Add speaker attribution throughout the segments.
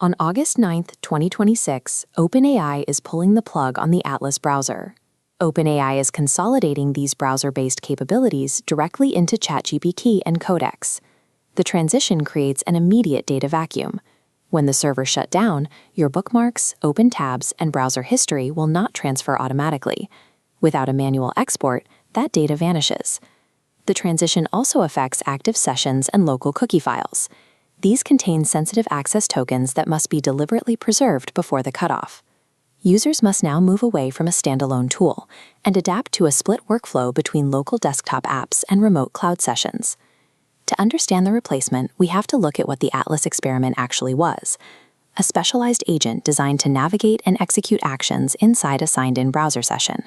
Speaker 1: On August 9, 2026, OpenAI is pulling the plug on the Atlas browser. OpenAI is consolidating these browser-based capabilities directly into ChatGPT and Codex. The transition creates an immediate data vacuum. When the server shut down, your bookmarks, open tabs, and browser history will not transfer automatically. Without a manual export, that data vanishes. The transition also affects active sessions and local cookie files. These contain sensitive access tokens that must be deliberately preserved before the cutoff. Users must now move away from a standalone tool and adapt to a split workflow between local desktop apps and remote cloud sessions. To understand the replacement, we have to look at what the Atlas experiment actually was: a specialized agent designed to navigate and execute actions inside a signed-in browser session.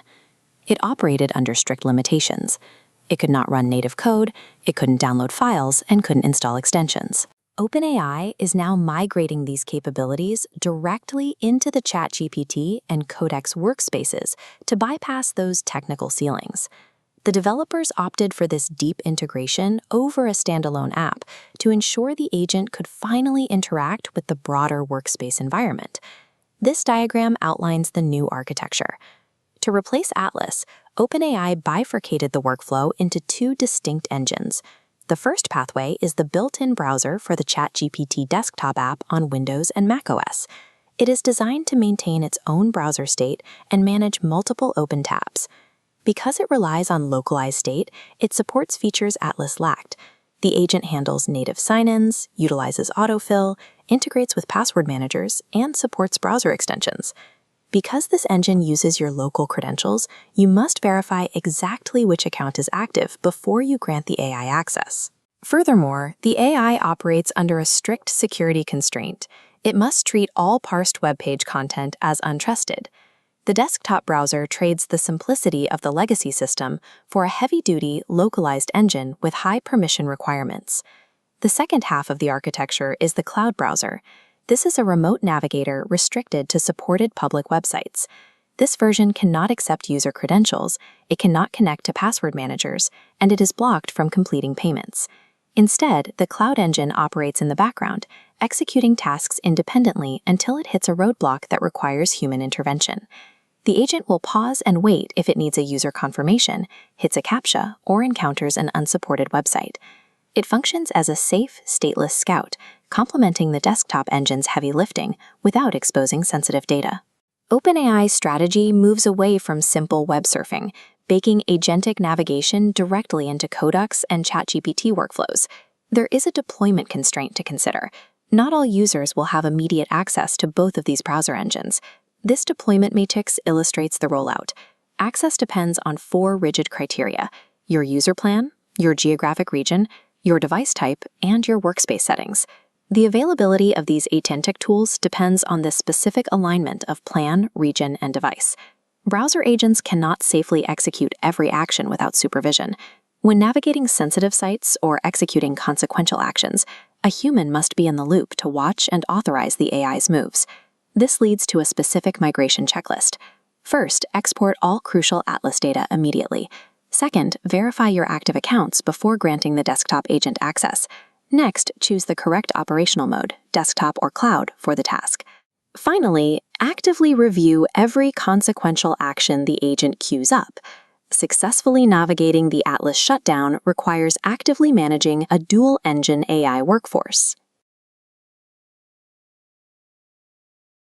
Speaker 1: It operated under strict limitations. It could not run native code, it couldn't download files, and couldn't install extensions. OpenAI is now migrating these capabilities directly into the ChatGPT and Codex workspaces to bypass those technical ceilings. The developers opted for this deep integration over a standalone app to ensure the agent could finally interact with the broader workspace environment. This diagram outlines the new architecture. To replace Atlas, OpenAI bifurcated the workflow into two distinct engines. The first pathway is the built-in browser for the ChatGPT desktop app on Windows and macOS. It is designed to maintain its own browser state and manage multiple open tabs. Because it relies on localized state, it supports features Atlas lacked. The agent handles native sign-ins, utilizes autofill, integrates with password managers, and supports browser extensions. Because this engine uses your local credentials, you must verify exactly which account is active before you grant the AI access. Furthermore, the AI operates under a strict security constraint. It must treat all parsed web page content as untrusted. The desktop browser trades the simplicity of the legacy system for a heavy-duty, localized engine with high permission requirements. The second half of the architecture is the cloud browser. This is a remote navigator restricted to supported public websites. This version cannot accept user credentials, it cannot connect to password managers, and it is blocked from completing payments. Instead, the cloud engine operates in the background, executing tasks independently until it hits a roadblock that requires human intervention. The agent will pause and wait if it needs a user confirmation, hits a CAPTCHA, or encounters an unsupported website. It functions as a safe, stateless scout, complementing the desktop engine's heavy lifting without exposing sensitive data. OpenAI's strategy moves away from simple web surfing, baking agentic navigation directly into Codex and ChatGPT workflows. There is a deployment constraint to consider. Not all users will have immediate access to both of these browser engines. This deployment matrix illustrates the rollout. Access depends on 4 rigid criteria: your user plan, your geographic region, your device type, and your workspace settings. The availability of these Agentic tools depends on the specific alignment of plan, region, and device. Browser agents cannot safely execute every action without supervision. When navigating sensitive sites or executing consequential actions, a human must be in the loop to watch and authorize the AI's moves. This leads to a specific migration checklist. First, export all crucial Atlas data immediately. Second, verify your active accounts before granting the desktop agent access. Next, choose the correct operational mode, desktop or cloud, for the task. Finally, actively review every consequential action the agent queues up. Successfully navigating the Atlas shutdown requires actively managing a dual-engine AI workforce.